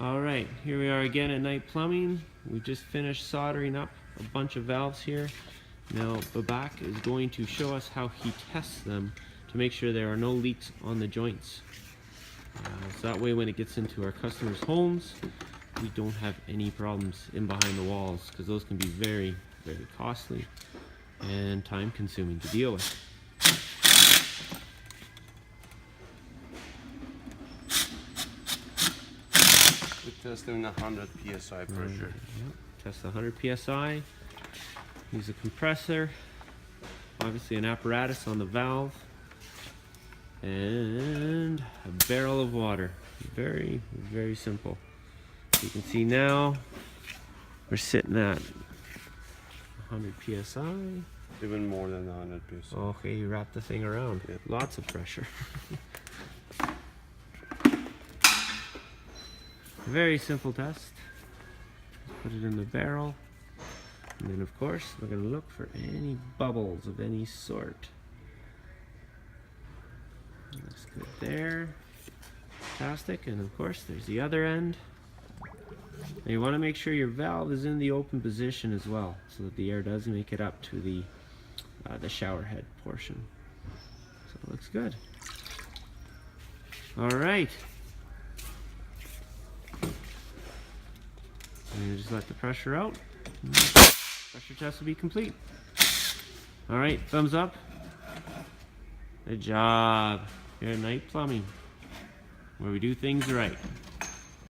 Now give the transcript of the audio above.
Alright, here we are again at Night Plumbing. We just finished soldering up a bunch of valves here. Now Babak is going to show us how he tests them to make sure there are no leaks on the joints. So that way when it gets into our customers' homes, we don't have any problems in behind the walls, because those can be very, very costly and time consuming to deal with. We're testing 100 psi pressure. Test 100 psi. Use a compressor, obviously an apparatus on the valve, and a barrel of water. Very, very simple. You can see now we're sitting at 100 psi. Even more than 100 psi. Okay, you wrap the thing around. Yep. Lots of pressure. Very simple test. Put it in the barrel. And then of course, we're going to look for any bubbles of any sort. Looks good there. Fantastic. And of course, there's the other end. Now you want to make sure your valve is in the open position as well, so that the air does make it up to the shower head portion. So it looks good. All right. And you just let the pressure out. Pressure test will be complete. All right, thumbs up. Good job. Here at Night Plumbing, where we do things right.